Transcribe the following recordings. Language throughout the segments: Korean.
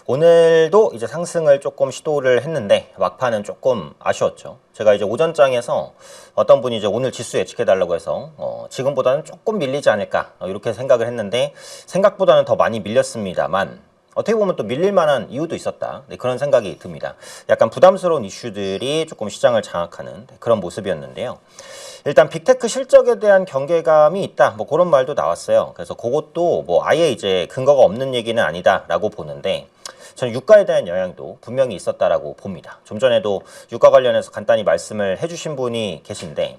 오늘도 이제 상승을 조금 시도를 했는데 막판은 조금 아쉬웠죠. 제가 이제 오전장에서 어떤 분이 이제 오늘 지수 예측해달라고 해서 지금보다는 조금 밀리지 않을까 이렇게 생각을 했는데 생각보다는 더 많이 밀렸습니다만 어떻게 보면 또 밀릴 만한 이유도 있었다. 네, 그런 생각이 듭니다. 약간 부담스러운 이슈들이 조금 시장을 장악하는 그런 모습이었는데요. 일단 빅테크 실적에 대한 경계감이 있다. 뭐 그런 말도 나왔어요. 그래서 그것도 뭐 아예 이제 근거가 없는 얘기는 아니다라고 보는데 저는 유가에 대한 영향도 분명히 있었다라고 봅니다. 좀 전에도 유가 관련해서 간단히 말씀을 해주신 분이 계신데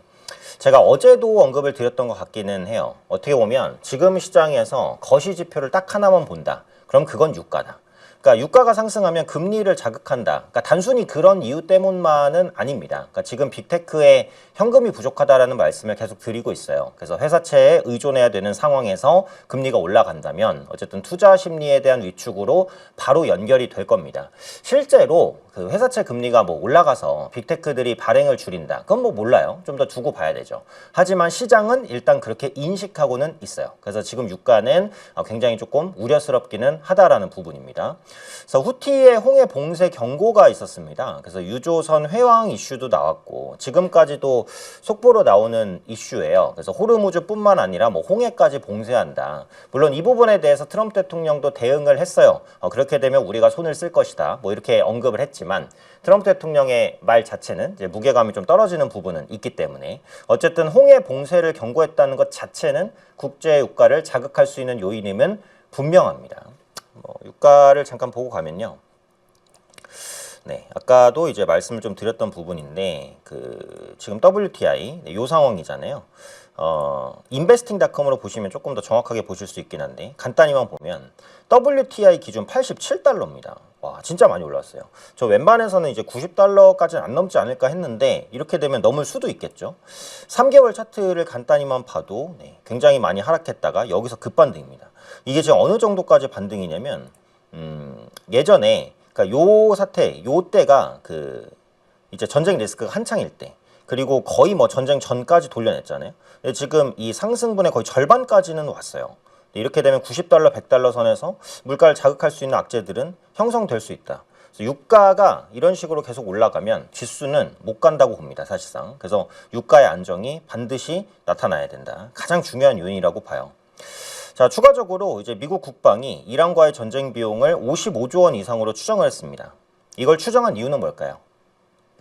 제가 어제도 언급을 드렸던 것 같기는 해요. 어떻게 보면 지금 시장에서 거시 지표를 딱 하나만 본다. 그럼 그건 유가다. 그러니까 유가가 상승하면 금리를 자극한다. 그러니까 단순히 그런 이유 때문만은 아닙니다. 그러니까 지금 빅테크에 현금이 부족하다라는 말씀을 계속 드리고 있어요. 그래서 회사채에 의존해야 되는 상황에서 금리가 올라간다면 어쨌든 투자 심리에 대한 위축으로 바로 연결이 될 겁니다. 실제로 그 회사채 금리가 뭐 올라가서 빅테크들이 발행을 줄인다. 그건 뭐 몰라요. 좀 더 두고 봐야 되죠. 하지만 시장은 일단 그렇게 인식하고는 있어요. 그래서 지금 유가는 굉장히 조금 우려스럽기는 하다라는 부분입니다. 그래서 후티의 홍해 봉쇄 경고가 있었습니다. 그래서 유조선 회항 이슈도 나왔고 지금까지도 속보로 나오는 이슈예요. 그래서 호르무즈뿐만 아니라 뭐 홍해까지 봉쇄한다. 물론 이 부분에 대해서 트럼프 대통령도 대응을 했어요. 그렇게 되면 우리가 손을 쓸 것이다. 뭐 이렇게 언급을 했지만 트럼프 대통령의 말 자체는 이제 무게감이 좀 떨어지는 부분은 있기 때문에 어쨌든 홍해 봉쇄를 경고했다는 것 자체는 국제 유가를 자극할 수 있는 요인임은 분명합니다. 유가를 잠깐 보고 가면요. 네, 아까도 이제 말씀을 좀 드렸던 부분인데 지금 WTI 요 상황이잖아요. 인베스팅닷컴으로 보시면 조금 더 정확하게 보실 수 있긴 한데 간단히만 보면 WTI 기준 87달러입니다. 와, 진짜 많이 올랐어요. 저 웬만해서는 이제 90달러까지는 안 넘지 않을까 했는데 이렇게 되면 넘을 수도 있겠죠. 3개월 차트를 간단히만 봐도 굉장히 많이 하락했다가 여기서 급반등입니다. 이게 지금 어느 정도까지 반등이냐면 예전에 그러니까 요 사태, 요 때가 이제 전쟁 리스크가 한창일 때 그리고 거의 뭐 전쟁 전까지 돌려냈잖아요. 근데 지금 이 상승분의 거의 절반까지는 왔어요. 이렇게 되면 90달러, 100달러 선에서 물가를 자극할 수 있는 악재들은 형성될 수 있다. 그래서 유가가 이런 식으로 계속 올라가면 지수는 못 간다고 봅니다, 사실상. 그래서 유가의 안정이 반드시 나타나야 된다. 가장 중요한 요인이라고 봐요. 자, 추가적으로 이제 미국 국방이 이란과의 전쟁 비용을 55조 원 이상으로 추정을 했습니다. 이걸 추정한 이유는 뭘까요?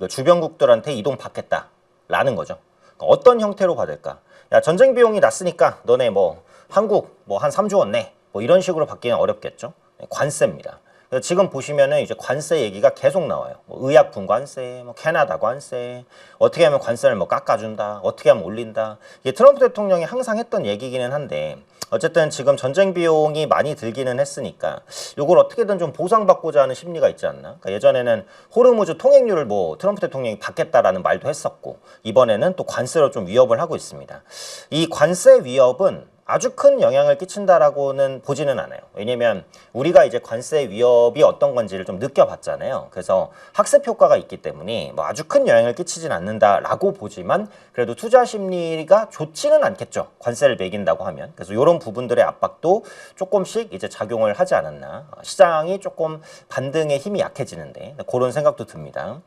주변국들한테 이동받겠다라는 거죠. 어떤 형태로 받을까? 야, 전쟁 비용이 났으니까 너네 뭐 한국 뭐 한 3조 원 내. 뭐 이런 식으로 받기는 어렵겠죠. 관세입니다. 지금 보시면은 이제 관세 얘기가 계속 나와요. 뭐 의약품 관세, 뭐 캐나다 관세, 어떻게 하면 관세를 뭐 깎아준다, 어떻게 하면 올린다. 이게 트럼프 대통령이 항상 했던 얘기기는 한데 어쨌든 지금 전쟁 비용이 많이 들기는 했으니까 이걸 어떻게든 좀 보상받고자 하는 심리가 있지 않나. 그러니까 예전에는 호르무즈 통행료를 뭐 트럼프 대통령이 받겠다라는 말도 했었고 이번에는 또 관세로 좀 위협을 하고 있습니다. 이 관세 위협은 아주 큰 영향을 끼친다라고는 보지는 않아요. 왜냐면 우리가 이제 관세 위협이 어떤 건지를 좀 느껴봤잖아요. 그래서 학습 효과가 있기 때문에 뭐 아주 큰 영향을 끼치진 않는다라고 보지만 그래도 투자 심리가 좋지는 않겠죠. 관세를 매긴다고 하면. 그래서 이런 부분들의 압박도 조금씩 이제 작용을 하지 않았나. 시장이 조금 반등의 힘이 약해지는데 그런 생각도 듭니다.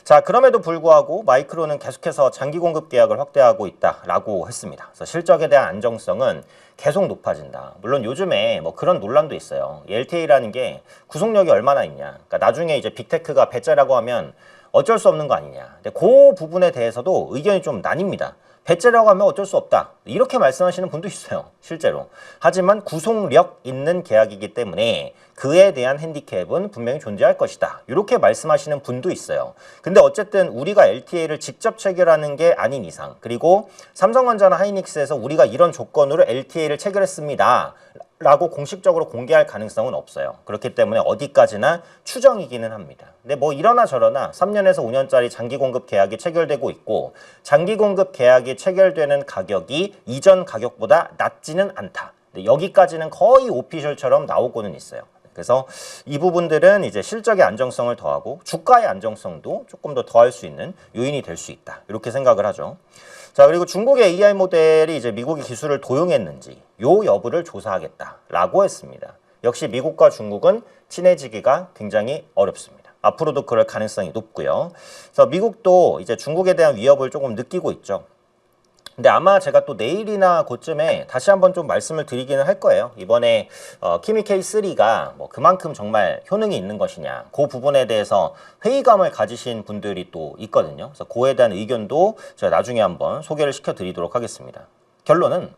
자, 그럼에도 불구하고 마이크로는 계속해서 장기 공급 계약을 확대하고 있다라고 했습니다. 그래서 실적에 대한 안정성은 계속 높아진다. 물론 요즘에 뭐 그런 논란도 있어요. LTA라는 게 구속력이 얼마나 있냐. 그러니까 나중에 이제 빅테크가 배째라고 하면 어쩔 수 없는 거 아니냐. 근데 그 부분에 대해서도 의견이 좀 나뉩니다. 배째라고 하면 어쩔 수 없다. 이렇게 말씀하시는 분도 있어요. 실제로. 하지만 구속력 있는 계약이기 때문에 그에 대한 핸디캡은 분명히 존재할 것이다. 이렇게 말씀하시는 분도 있어요. 근데 어쨌든 우리가 LTA를 직접 체결하는 게 아닌 이상 그리고 삼성전자나 하이닉스에서 우리가 이런 조건으로 LTA를 체결했습니다. 라고 공식적으로 공개할 가능성은 없어요. 그렇기 때문에 어디까지나 추정이기는 합니다. 근데 뭐 이러나 저러나 3년에서 5년짜리 장기 공급 계약이 체결되고 있고 장기 공급 계약이 체결되는 가격이 이전 가격보다 낮지는 않다. 근데 여기까지는 거의 오피셜처럼 나오고는 있어요. 그래서 이 부분들은 이제 실적의 안정성을 더하고 주가의 안정성도 조금 더 더할 수 있는 요인이 될 수 있다. 이렇게 생각을 하죠. 자, 그리고 중국의 AI 모델이 이제 미국의 기술을 도용했는지 요 여부를 조사하겠다라고 했습니다. 역시 미국과 중국은 친해지기가 굉장히 어렵습니다. 앞으로도 그럴 가능성이 높고요. 그래서 미국도 이제 중국에 대한 위협을 조금 느끼고 있죠. 근데 아마 제가 또 내일이나 그쯤에 다시 한번 좀 말씀을 드리기는 할 거예요. 이번에 키미 K3가 뭐 그만큼 정말 효능이 있는 것이냐, 그 부분에 대해서 회의감을 가지신 분들이 또 있거든요. 그래서 그에 대한 의견도 제가 나중에 한번 소개를 시켜드리도록 하겠습니다. 결론은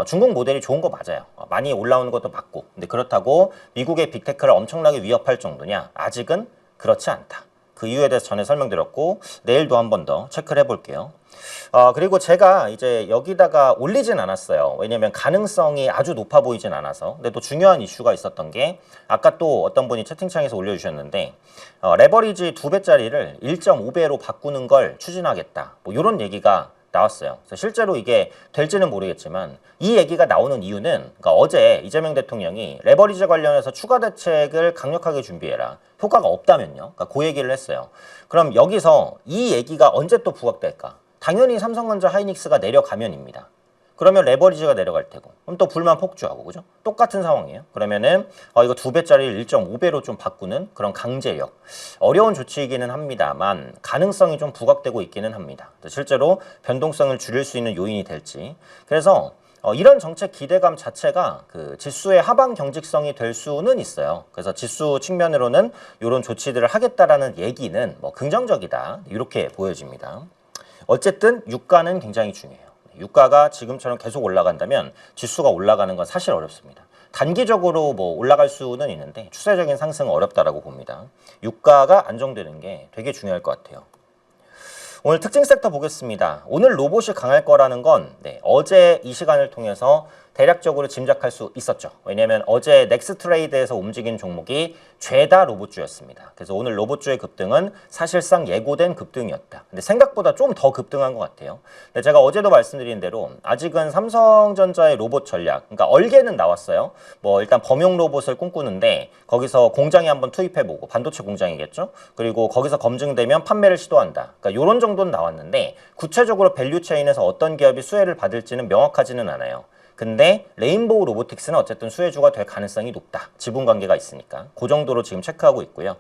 중국 모델이 좋은 거 맞아요. 많이 올라오는 것도 맞고. 근데 그렇다고 미국의 빅테크를 엄청나게 위협할 정도냐? 아직은 그렇지 않다. 그 이유에 대해서 전에 설명드렸고 내일도 한 번 더 체크를 해볼게요. 그리고 제가 이제 여기다가 올리진 않았어요. 왜냐면 가능성이 아주 높아 보이진 않아서. 근데 또 중요한 이슈가 있었던 게 아까 또 어떤 분이 채팅창에서 올려주셨는데 레버리지 2배짜리를 1.5배로 바꾸는 걸 추진하겠다. 뭐 이런 얘기가 나왔어요. 그래서 실제로 이게 될지는 모르겠지만 이 얘기가 나오는 이유는 그러니까 어제 이재명 대통령이 레버리지 관련해서 추가 대책을 강력하게 준비해라. 효과가 없다면요. 그러니까 그 얘기를 했어요. 그럼 여기서 이 얘기가 언제 또 부각될까? 당연히 삼성전자 하이닉스가 내려가면입니다. 그러면 레버리지가 내려갈 테고 그럼 또 불만 폭주하고 그죠? 똑같은 상황이에요. 그러면은 이거 2배짜리를 1.5배로 좀 바꾸는 그런 강제력 어려운 조치이기는 합니다만 가능성이 좀 부각되고 있기는 합니다. 실제로 변동성을 줄일 수 있는 요인이 될지 그래서 이런 정책 기대감 자체가 그 지수의 하방 경직성이 될 수는 있어요. 그래서 지수 측면으로는 이런 조치들을 하겠다라는 얘기는 뭐 긍정적이다 이렇게 보여집니다. 어쨌든 유가는 굉장히 중요해요. 유가가 지금처럼 계속 올라간다면 지수가 올라가는 건 사실 어렵습니다. 단기적으로 뭐 올라갈 수는 있는데 추세적인 상승은 어렵다라고 봅니다. 유가가 안정되는 게 되게 중요할 것 같아요. 오늘 특징 섹터 보겠습니다. 오늘 로봇이 강할 거라는 건 어제 이 시간을 통해서 대략적으로 짐작할 수 있었죠. 왜냐하면 어제 넥스트레이드에서 움직인 종목이 죄다 로봇주였습니다. 그래서 오늘 로봇주의 급등은 사실상 예고된 급등이었다. 근데 생각보다 좀 더 급등한 것 같아요. 근데 제가 어제도 말씀드린 대로 아직은 삼성전자의 로봇 전략, 그러니까 얼개는 나왔어요. 뭐 일단 범용 로봇을 꿈꾸는데 거기서 공장에 한번 투입해보고 반도체 공장이겠죠. 그리고 거기서 검증되면 판매를 시도한다. 그러니까 이런 정도는 나왔는데 구체적으로 밸류체인에서 어떤 기업이 수혜를 받을지는 명확하지는 않아요. 근데 레인보우 로보틱스는 어쨌든 수혜주가 될 가능성이 높다. 지분 관계가 있으니까. 그 정도로 지금 체크하고 있고요.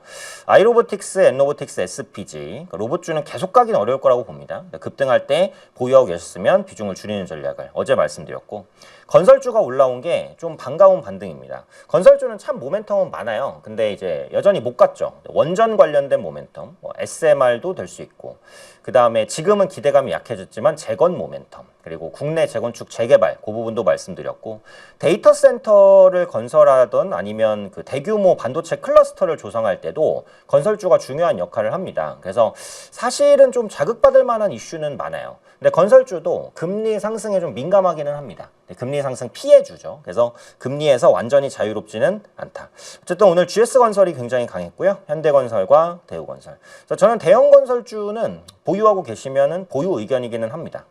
아이로보틱스, 엔로보틱스, SPG 그러니까 로봇주는 계속 가긴 어려울 거라고 봅니다. 급등할 때 보유하고 계셨으면 비중을 줄이는 전략을 어제 말씀드렸고 건설주가 올라온 게 좀 반가운 반등입니다. 건설주는 참 모멘텀은 많아요. 근데 이제 여전히 못 갔죠. 원전 관련된 모멘텀, 뭐 SMR도 될 수 있고 그 다음에 지금은 기대감이 약해졌지만 재건 모멘텀 그리고 국내 재건축 재개발 그 부분도 말씀드렸고 데이터 센터를 건설하던 아니면 그 대규모 반도체 클러스터를 조성할 때도 건설주가 중요한 역할을 합니다. 그래서 사실은 좀 자극받을 만한 이슈는 많아요. 근데 건설주도 금리 상승에 좀 민감하기는 합니다. 금리 상승 피해주죠. 그래서 금리에서 완전히 자유롭지는 않다. 어쨌든 오늘 GS건설이 굉장히 강했고요. 현대건설과 대우건설. 그래서 저는 대형건설주는 보유하고 계시면은 보유 의견이기는 합니다.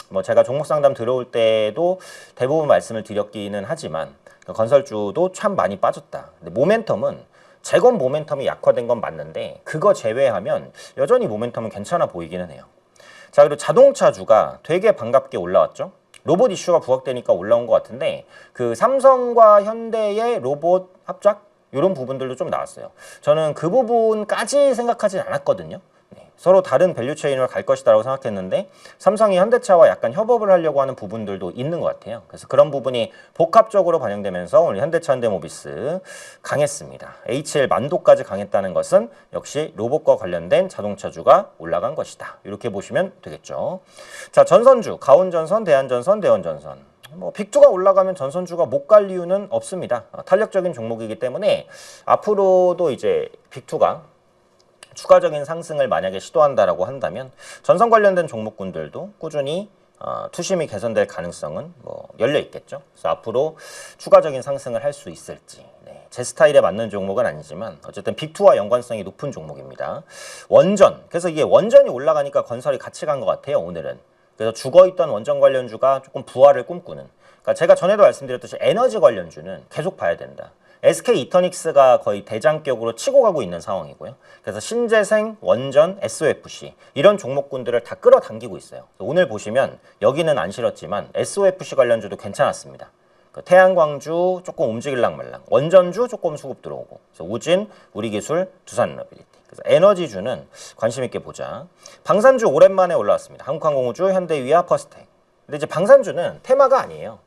뭐 제가 종목 상담 들어올 때도 대부분 말씀을 드렸기는 하지만 건설주도 참 많이 빠졌다. 근데 모멘텀은 재건 모멘텀이 약화된 건 맞는데 그거 제외하면 여전히 모멘텀은 괜찮아 보이기는 해요. 자, 그리고 자동차주가 되게 반갑게 올라왔죠. 로봇 이슈가 부각되니까 올라온 것 같은데 그 삼성과 현대의 로봇 합작 이런 부분들도 좀 나왔어요. 저는 그 부분까지 생각하진 않았거든요. 서로 다른 밸류체인으로 갈 것이다라고 생각했는데 삼성이 현대차와 약간 협업을 하려고 하는 부분들도 있는 것 같아요. 그래서 그런 부분이 복합적으로 반영되면서 오늘 현대차 현대모비스 강했습니다. HL 만도까지 강했다는 것은 역시 로봇과 관련된 자동차주가 올라간 것이다. 이렇게 보시면 되겠죠. 자, 전선주, 가온전선, 대한전선, 대원전선. 뭐 빅2가 올라가면 전선주가 못 갈 이유는 없습니다. 탄력적인 종목이기 때문에 앞으로도 이제 빅2가 추가적인 상승을 만약에 시도한다라고 한다면 전선 관련된 종목군들도 꾸준히 투심이 개선될 가능성은 뭐 열려 있겠죠. 그래서 앞으로 추가적인 상승을 할 수 있을지 제 스타일에 맞는 종목은 아니지만 어쨌든 빅2와 연관성이 높은 종목입니다. 원전, 그래서 이게 원전이 올라가니까 건설이 같이 간 것 같아요. 오늘은. 그래서 죽어있던 원전 관련주가 조금 부활을 꿈꾸는. 그러니까 제가 전에도 말씀드렸듯이 에너지 관련주는 계속 봐야 된다. SK 이터닉스가 거의 대장격으로 치고 가고 있는 상황이고요. 그래서 신재생, 원전, SOFC 이런 종목군들을 다 끌어당기고 있어요. 오늘 보시면 여기는 안 실었지만 SOFC 관련주도 괜찮았습니다. 그 태양광주 조금 움직일랑 말랑, 원전주 조금 수급 들어오고, 그래서 우진, 우리기술, 두산에너빌리티. 그래서 에너지주는 관심 있게 보자. 방산주 오랜만에 올라왔습니다. 한국항공우주, 현대위아, 퍼스텍. 근데 이제 방산주는 테마가 아니에요.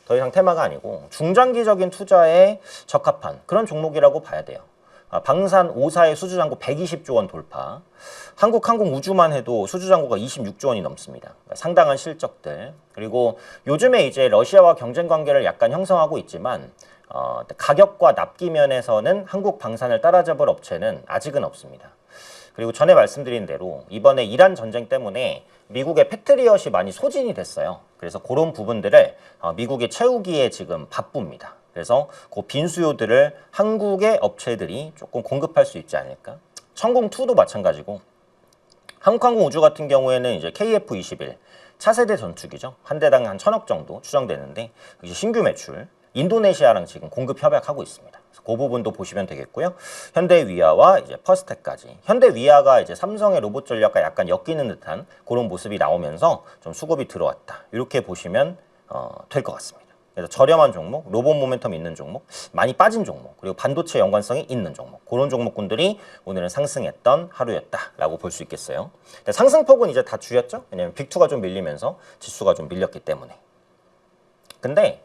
더 이상 테마가 아니고 중장기적인 투자에 적합한 그런 종목이라고 봐야 돼요. 방산 5사의 수주잔고 120조 원 돌파. 한국항공우주만 해도 수주잔고가 26조 원이 넘습니다. 그러니까 상당한 실적들. 그리고 요즘에 이제 러시아와 경쟁 관계를 약간 형성하고 있지만 가격과 납기 면에서는 한국 방산을 따라잡을 업체는 아직은 없습니다. 그리고 전에 말씀드린 대로 이번에 이란 전쟁 때문에 미국의 패트리엇이 많이 소진이 됐어요. 그래서 그런 부분들을 미국이 채우기에 지금 바쁩니다. 그래서 그 빈수요들을 한국의 업체들이 조금 공급할 수 있지 않을까. 천공2도 마찬가지고 한국항공우주 같은 경우에는 이제 KF-21 차세대 전투기죠. 한 대당 한 1,000억 정도 추정되는데 신규 매출 인도네시아랑 지금 공급 협약하고 있습니다. 그래서 그 부분도 보시면 되겠고요. 현대위아와 이제 퍼스텍까지. 현대위아가 이제 삼성의 로봇 전략과 약간 엮이는 듯한 그런 모습이 나오면서 좀 수급이 들어왔다. 이렇게 보시면 될 것 같습니다. 그래서 저렴한 종목, 로봇 모멘텀 있는 종목, 많이 빠진 종목, 그리고 반도체 연관성이 있는 종목, 그런 종목군들이 오늘은 상승했던 하루였다라고 볼 수 있겠어요. 상승폭은 이제 다 줄였죠. 왜냐하면 빅2가 좀 밀리면서 지수가 좀 밀렸기 때문에. 근데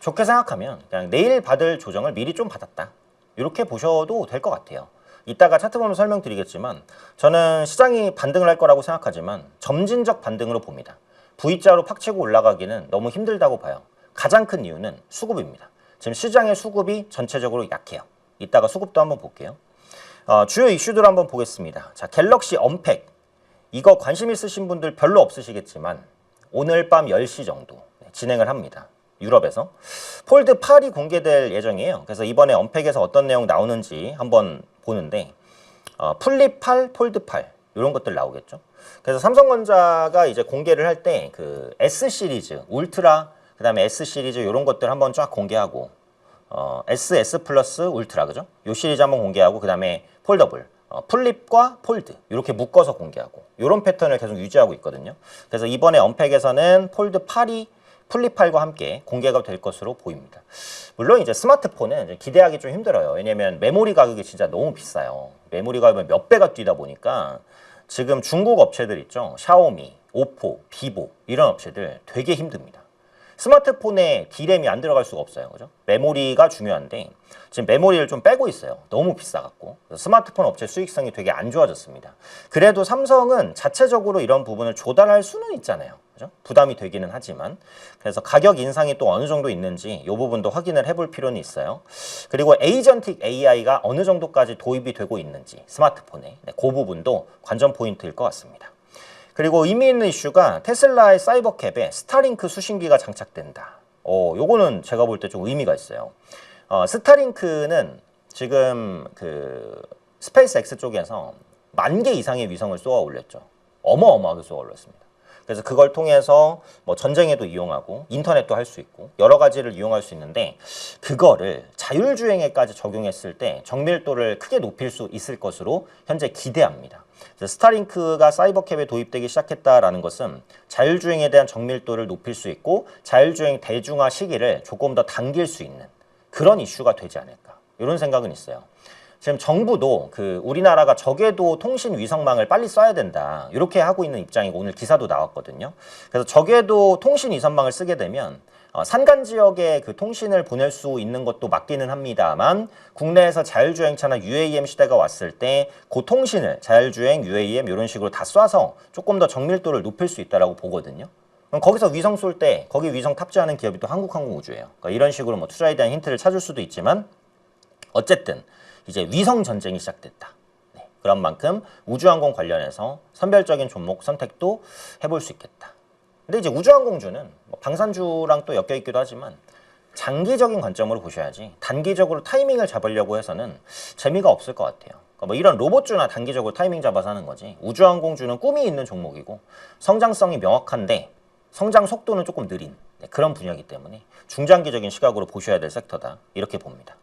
좋게 생각하면 그냥 내일 받을 조정을 미리 좀 받았다. 이렇게 보셔도 될 것 같아요. 이따가 차트 보면 설명드리겠지만 저는 시장이 반등을 할 거라고 생각하지만 점진적 반등으로 봅니다. V자로 팍 치고 올라가기는 너무 힘들다고 봐요. 가장 큰 이유는 수급입니다. 지금 시장의 수급이 전체적으로 약해요. 이따가 수급도 한번 볼게요. 주요 이슈들 한번 보겠습니다. 자, 갤럭시 언팩. 이거 관심 있으신 분들 별로 없으시겠지만 오늘 밤 10시 정도 진행을 합니다. 유럽에서. 폴드 8이 공개될 예정이에요. 그래서 이번에 언팩에서 어떤 내용 나오는지 한번 보는데 플립 8, 폴드 8 이런 것들 나오겠죠. 그래서 삼성전자가 이제 공개를 할 때 그 S 시리즈, 울트라, 그 다음에 S 시리즈 이런 것들 한번 쫙 공개하고 S 플러스 울트라 그죠? 요 시리즈 한번 공개하고 그 다음에 폴더블, 플립과 폴드 이렇게 묶어서 공개하고 이런 패턴을 계속 유지하고 있거든요. 그래서 이번에 언팩에서는 폴드 8이 플립 8과 함께 공개가 될 것으로 보입니다. 물론 이제 스마트폰은 이제 기대하기 좀 힘들어요. 왜냐면 메모리 가격이 진짜 너무 비싸요. 메모리 가격이 몇 배가 뛰다 보니까 지금 중국 업체들 있죠. 샤오미, 오포, 비보 이런 업체들 되게 힘듭니다. 스마트폰에 D램이 안 들어갈 수가 없어요. 그죠? 메모리가 중요한데 지금 메모리를 좀 빼고 있어요. 너무 비싸갖고. 스마트폰 업체 수익성이 되게 안 좋아졌습니다. 그래도 삼성은 자체적으로 이런 부분을 조달할 수는 있잖아요. 그죠? 부담이 되기는 하지만. 그래서 가격 인상이 또 어느 정도 있는지 이 부분도 확인을 해볼 필요는 있어요. 그리고 에이전틱 AI가 어느 정도까지 도입이 되고 있는지 스마트폰에 그 부분도 관전 포인트일 것 같습니다. 그리고 의미 있는 이슈가 테슬라의 사이버캡에 스타링크 수신기가 장착된다. 요거는 제가 볼 때 좀 의미가 있어요. 스타링크는 지금 그 스페이스X 쪽에서 10,000개 이상의 위성을 쏘아 올렸죠. 어마어마하게 쏘아 올렸습니다. 그래서 그걸 통해서 뭐 전쟁에도 이용하고 인터넷도 할 수 있고 여러 가지를 이용할 수 있는데 그거를 자율주행에까지 적용했을 때 정밀도를 크게 높일 수 있을 것으로 현재 기대합니다. 스타링크가 사이버캡에 도입되기 시작했다라는 것은 자율주행에 대한 정밀도를 높일 수 있고 자율주행 대중화 시기를 조금 더 당길 수 있는 그런 이슈가 되지 않을까 이런 생각은 있어요. 지금 정부도 그 우리나라가 저궤도 통신 위성망을 빨리 써야 된다 이렇게 하고 있는 입장이고 오늘 기사도 나왔거든요. 그래서 저궤도 통신 위성망을 쓰게 되면 산간 지역에 그 통신을 보낼 수 있는 것도 맞기는 합니다만 국내에서 자율주행차나 UAM 시대가 왔을 때 그 통신을 자율주행, UAM 이런 식으로 다 쏴서 조금 더 정밀도를 높일 수 있다라고 보거든요. 그럼 거기서 위성 쏠 때 거기 위성 탑재하는 기업이 또 한국항공우주예요. 그러니까 이런 식으로 뭐 투자에 대한 힌트를 찾을 수도 있지만 어쨌든 이제 위성 전쟁이 시작됐다. 네, 그런 만큼 우주항공 관련해서 선별적인 종목 선택도 해볼 수 있겠다. 근데 이제 우주항공주는 뭐 방산주랑 또 엮여 있기도 하지만 장기적인 관점으로 보셔야지 단기적으로 타이밍을 잡으려고 해서는 재미가 없을 것 같아요. 그러니까 뭐 이런 로봇주나 단기적으로 타이밍 잡아서 하는 거지 우주항공주는 꿈이 있는 종목이고 성장성이 명확한데 성장 속도는 조금 느린 그런 분야이기 때문에 중장기적인 시각으로 보셔야 될 섹터다 이렇게 봅니다.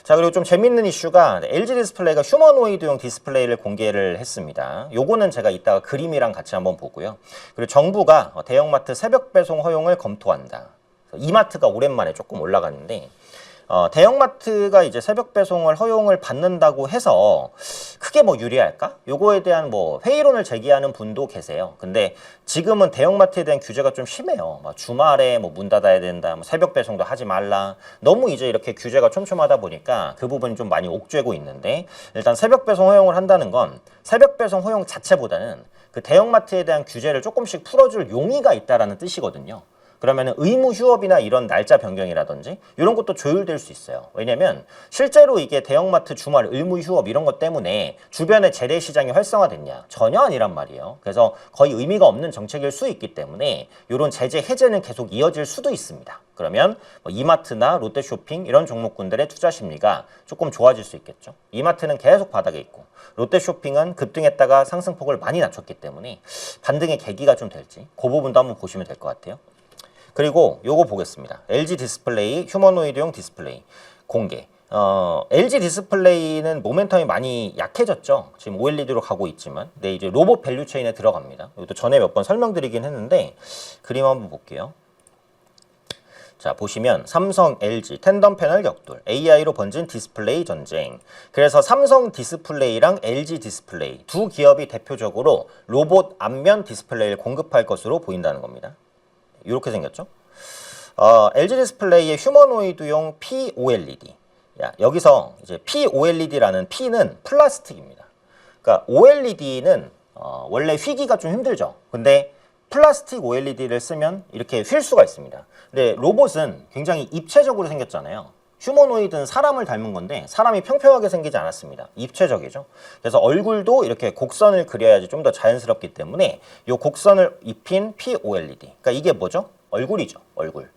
자, 그리고 좀 재밌는 이슈가 LG 디스플레이가 휴머노이드용 디스플레이를 공개를 했습니다. 요거는 제가 이따가 그림이랑 같이 한번 보고요. 그리고 정부가 대형마트 새벽 배송 허용을 검토한다. 이마트가 오랜만에 조금 올라갔는데 대형마트가 이제 새벽 배송을 허용을 받는다고 해서 크게 뭐 유리할까? 요거에 대한 뭐 회의론을 제기하는 분도 계세요. 근데 지금은 대형마트에 대한 규제가 좀 심해요. 막 주말에 뭐 문 닫아야 된다, 뭐 새벽 배송도 하지 말라. 너무 이제 이렇게 규제가 촘촘하다 보니까 그 부분이 좀 많이 옥죄고 있는데, 일단 새벽 배송 허용을 한다는 건 새벽 배송 허용 자체보다는 그 대형마트에 대한 규제를 조금씩 풀어줄 용의가 있다라는 뜻이거든요. 그러면 의무 휴업이나 이런 날짜 변경이라든지 이런 것도 조율될 수 있어요. 왜냐면 실제로 이게 대형마트 주말 의무 휴업 이런 것 때문에 주변에 재래시장이 활성화됐냐? 전혀 아니란 말이에요. 그래서 거의 의미가 없는 정책일 수 있기 때문에 이런 제재 해제는 계속 이어질 수도 있습니다. 그러면 뭐 이마트나 롯데쇼핑 이런 종목군들의 투자 심리가 조금 좋아질 수 있겠죠. 이마트는 계속 바닥에 있고 롯데쇼핑은 급등했다가 상승폭을 많이 낮췄기 때문에 반등의 계기가 좀 될지 그 부분도 한번 보시면 될 것 같아요. 그리고 요거 보겠습니다. LG 디스플레이 휴머노이드용 디스플레이 공개. LG 디스플레이는 모멘텀이 많이 약해졌죠. 지금 OLED로 가고 있지만, 네, 이제 로봇 밸류체인에 들어갑니다. 이것도 전에 몇 번 설명드리긴 했는데 그림 한번 볼게요. 자, 보시면 삼성, LG, 텐덤 패널 격돌, AI로 번진 디스플레이 전쟁. 그래서 삼성 디스플레이랑 LG 디스플레이 두 기업이 대표적으로 로봇 앞면 디스플레이를 공급할 것으로 보인다는 겁니다. 이렇게 생겼죠. LG 디스플레이의 휴머노이드용 POLED. 여기서 이제 POLED라는 P는 플라스틱입니다. 그러니까 OLED는 원래 휘기가 좀 힘들죠. 근데 플라스틱 OLED를 쓰면 이렇게 휠 수가 있습니다. 근데 로봇은 굉장히 입체적으로 생겼잖아요. 휴머노이드는 사람을 닮은 건데 사람이 평평하게 생기지 않았습니다. 입체적이죠. 그래서 얼굴도 이렇게 곡선을 그려야지 좀 더 자연스럽기 때문에 이 곡선을 입힌 POLED. 그러니까 이게 뭐죠? 얼굴이죠. 얼굴.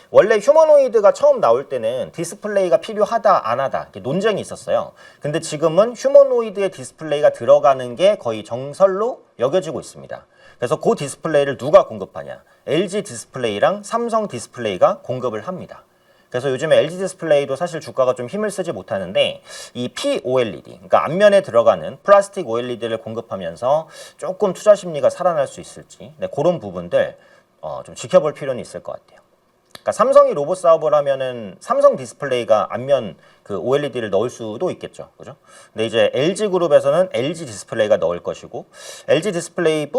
원래 휴머노이드가 처음 나올 때는 디스플레이가 필요하다 안 하다 이렇게 논쟁이 있었어요. 근데 지금은 휴머노이드의 디스플레이가 들어가는 게 거의 정설로 여겨지고 있습니다. 그래서 그 디스플레이를 누가 공급하냐? LG 디스플레이랑 삼성 디스플레이가 공급을 합니다. 그래서 요즘에 LG 디스플레이도 사실 주가가 좀 힘을 쓰지 못하는데 이 POLED, 그러니까 앞면에 들어가는 플라스틱 OLED를 공급하면서 조금 투자 심리가 살아날 수 있을지, 네, 그런 부분들 좀 지켜볼 필요는 있을 것 같아요. 그러니까 삼성이 로봇 사업을 하면은 삼성 디스플레이가 앞면 그 OLED를 넣을 수도 있겠죠, 그죠? 근데 이제 LG 그룹에서는 LG 디스플레이가 넣을 것이고, LG 디스플레이가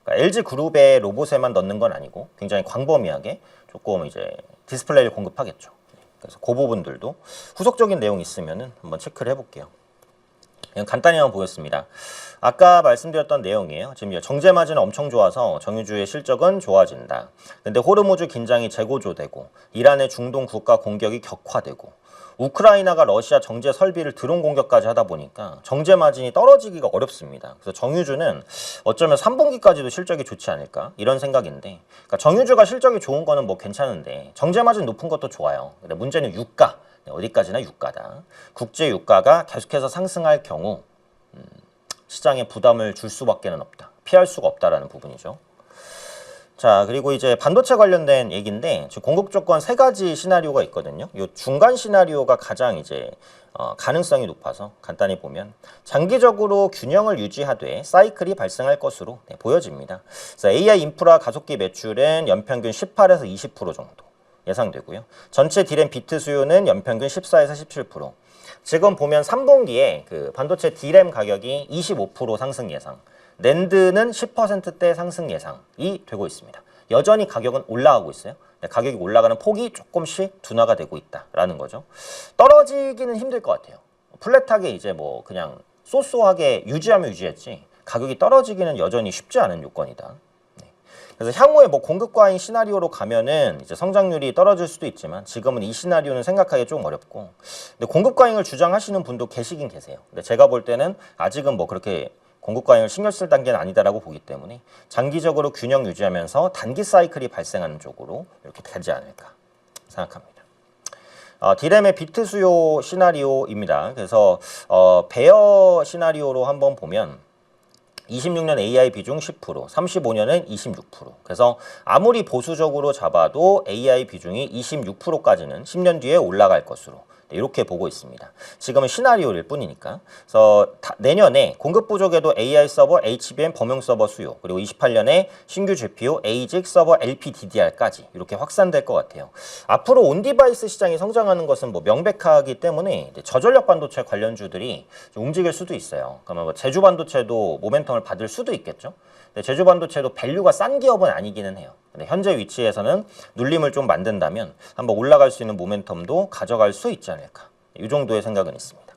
그러니까 LG 그룹의 로봇에만 넣는 건 아니고 굉장히 광범위하게 조금 이제 디스플레이를 공급하겠죠. 그래서 그 부분들도 후속적인 내용이 있으면은 한번 체크를 해볼게요. 그냥 간단히 한번 보겠습니다. 아까 말씀드렸던 내용이에요. 지금 정제 마진은 엄청 좋아서 정유주의 실적은 좋아진다. 근데 호르무즈 긴장이 재고조되고 이란의 중동 국가 공격이 격화되고 우크라이나가 러시아 정제 설비를 드론 공격까지 하다 보니까 정제 마진이 떨어지기가 어렵습니다. 그래서 정유주는 어쩌면 3분기까지도 실적이 좋지 않을까 이런 생각인데, 그러니까 정유주가 실적이 좋은 거는 뭐 괜찮은데 정제 마진 높은 것도 좋아요. 근데 문제는 유가. 어디까지나 유가다. 국제 유가가 계속해서 상승할 경우 시장에 부담을 줄 수밖에 없다. 피할 수가 없다라는 부분이죠. 자, 그리고 이제 반도체 관련된 얘기인데 공급 조건 세 가지 시나리오가 있거든요. 이 중간 시나리오가 가장 이제 가능성이 높아서 간단히 보면 장기적으로 균형을 유지하되 사이클이 발생할 것으로 보여집니다. 그래서 AI 인프라 가속기 매출은 연평균 18에서 20% 정도 예상되고요. 전체 디램 비트 수요는 연평균 14에서 17%. 지금 보면 3분기에 그 반도체 디램 가격이 25% 상승 예상, 낸드는 10%대 상승 예상이 되고 있습니다. 여전히 가격은 올라가고 있어요. 가격이 올라가는 폭이 조금씩 둔화가 되고 있다라는 거죠. 떨어지기는 힘들 것 같아요. 플랫하게 이제 뭐 그냥 쏘쏘하게 유지하면 유지했지 가격이 떨어지기는 여전히 쉽지 않은 요건이다. 그래서 향후에 뭐 공급 과잉 시나리오로 가면은 이제 성장률이 떨어질 수도 있지만 지금은 이 시나리오는 생각하기 좀 어렵고, 근데 공급 과잉을 주장하시는 분도 계시긴 계세요. 근데 제가 볼 때는 아직은 뭐 그렇게 공급 과잉을 신경 쓸 단계는 아니다라고 보기 때문에 장기적으로 균형 유지하면서 단기 사이클이 발생하는 쪽으로 이렇게 되지 않을까 생각합니다. 디램의 비트 수요 시나리오입니다. 그래서 베어 시나리오로 한번 보면 26년 AI 비중 10%, 35년은 26%. 그래서 아무리 보수적으로 잡아도 AI 비중이 26%까지는 10년 뒤에 올라갈 것으로 이렇게 보고 있습니다. 지금은 시나리오일 뿐이니까. 그래서 내년에 공급 부족에도 AI 서버, HBM 범용 서버 수요, 그리고 28년에 신규 GPU, ASIC 서버, LPDDR까지 이렇게 확산될 것 같아요. 앞으로 온디바이스 시장이 성장하는 것은 뭐 명백하기 때문에 저전력 반도체 관련주들이 움직일 수도 있어요. 그러면 뭐 제주 반도체도 모멘텀을 받을 수도 있겠죠. 근데 제주 반도체도 밸류가 싼 기업은 아니기는 해요. 근데 현재 위치에서는 눌림을 좀 만든다면 한번 올라갈 수 있는 모멘텀도 가져갈 수 있지 않을까. 이 정도의 생각은 있습니다.